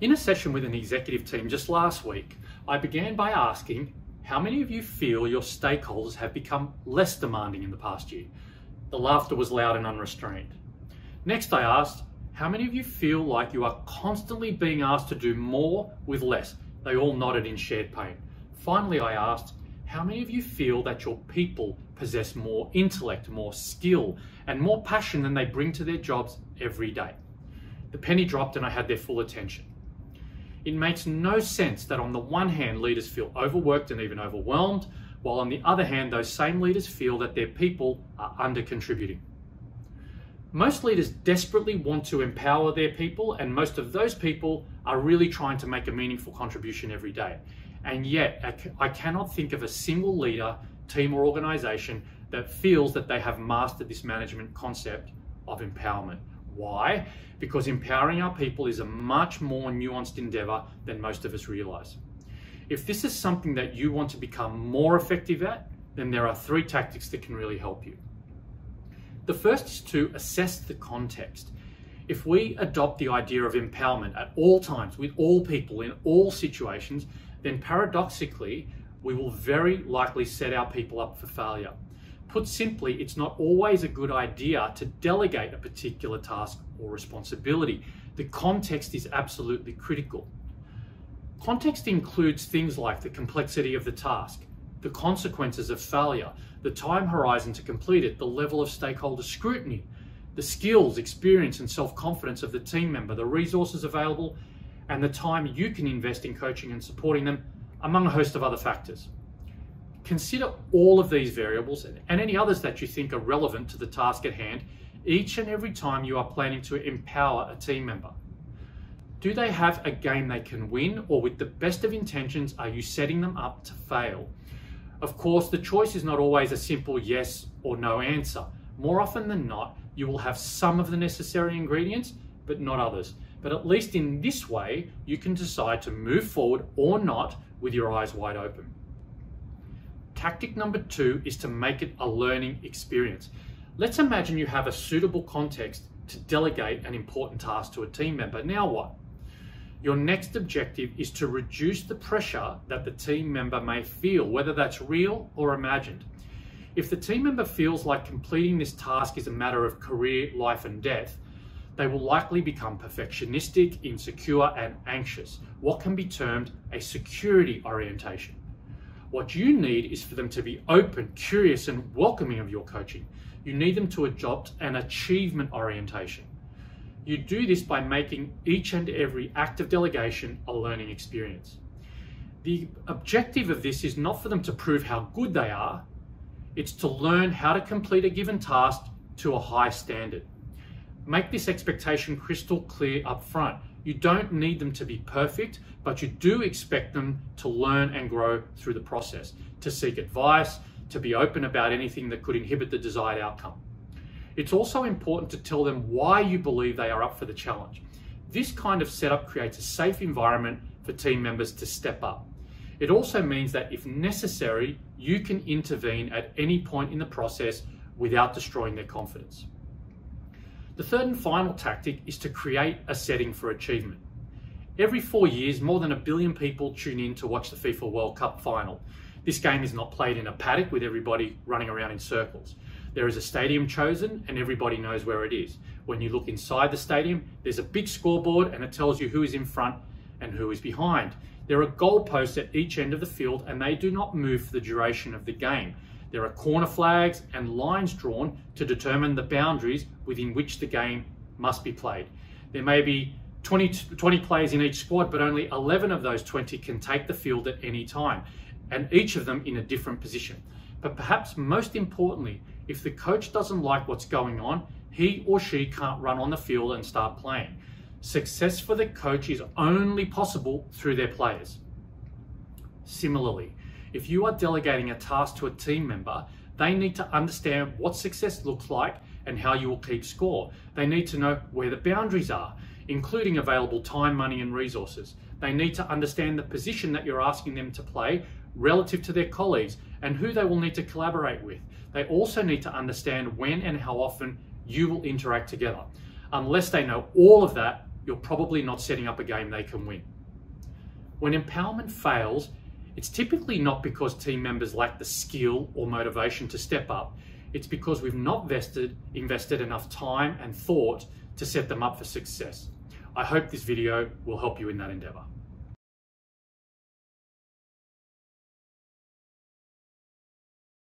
In a session with an executive team just last week, I began by asking, how many of you feel your stakeholders have become less demanding in the past year? The laughter was loud and unrestrained. Next, I asked, how many of you feel like you are constantly being asked to do more with less? They all nodded in shared pain. Finally, I asked, how many of you feel that your people possess more intellect, more skill, and more passion than they bring to their jobs every day? The penny dropped and I had their full attention. It makes no sense that on the one hand, leaders feel overworked and even overwhelmed, while on the other hand, those same leaders feel that their people are under-contributing. Most leaders desperately want to empower their people, and most of those people are really trying to make a meaningful contribution every day. And yet, I cannot think of a single leader, team, or organization that feels that they have mastered this management concept of empowerment. Why? Because empowering our people is a much more nuanced endeavor than most of us realize. If this is something that you want to become more effective at, then there are 3 tactics that can really help you. The first is to assess the context. If we adopt the idea of empowerment at all times, with all people, in all situations, then paradoxically, we will very likely set our people up for failure. Put simply, it's not always a good idea to delegate a particular task or responsibility. The context is absolutely critical. Context includes things like the complexity of the task, the consequences of failure, the time horizon to complete it, the level of stakeholder scrutiny, the skills, experience, and self-confidence of the team member, the resources available, and the time you can invest in coaching and supporting them, among a host of other factors. Consider all of these variables and any others that you think are relevant to the task at hand each and every time you are planning to empower a team member. Do they have a game they can win, or with the best of intentions, are you setting them up to fail? Of course, the choice is not always a simple yes or no answer. More often than not, you will have some of the necessary ingredients, but not others. But at least in this way, you can decide to move forward or not with your eyes wide open. Tactic number 2 is to make it a learning experience. Let's imagine you have a suitable context to delegate an important task to a team member. Now what? Your next objective is to reduce the pressure that the team member may feel, whether that's real or imagined. If the team member feels like completing this task is a matter of career, life, and death, they will likely become perfectionistic, insecure, and anxious, what can be termed a security orientation. What you need is for them to be open, curious, and welcoming of your coaching. You need them to adopt an achievement orientation. You do this by making each and every act of delegation a learning experience. The objective of this is not for them to prove how good they are, it's to learn how to complete a given task to a high standard. Make this expectation crystal clear up front. You don't need them to be perfect, but you do expect them to learn and grow through the process, to seek advice, to be open about anything that could inhibit the desired outcome. It's also important to tell them why you believe they are up for the challenge. This kind of setup creates a safe environment for team members to step up. It also means that if necessary, you can intervene at any point in the process without destroying their confidence. The third and final tactic is to create a setting for achievement. Every 4 years, more than 1 billion people tune in to watch the FIFA World Cup final. This game is not played in a paddock with everybody running around in circles. There is a stadium chosen and everybody knows where it is. When you look inside the stadium, there's a big scoreboard and it tells you who is in front and who is behind. There are goalposts at each end of the field and they do not move for the duration of the game. There are corner flags and lines drawn to determine the boundaries within which the game must be played. There may be 20 players in each squad, but only 11 of those 20 can take the field at any time, and each of them in a different position. But perhaps most importantly, if the coach doesn't like what's going on, he or she can't run on the field and start playing. Success for the coach is only possible through their players. Similarly, if you are delegating a task to a team member, they need to understand what success looks like and how you will keep score. They need to know where the boundaries are, including available time, money, and resources. They need to understand the position that you're asking them to play relative to their colleagues and who they will need to collaborate with. They also need to understand when and how often you will interact together. Unless they know all of that, you're probably not setting up a game they can win. When empowerment fails, it's typically not because team members lack the skill or motivation to step up. It's because we've not invested enough time and thought to set them up for success. I hope this video will help you in that endeavor.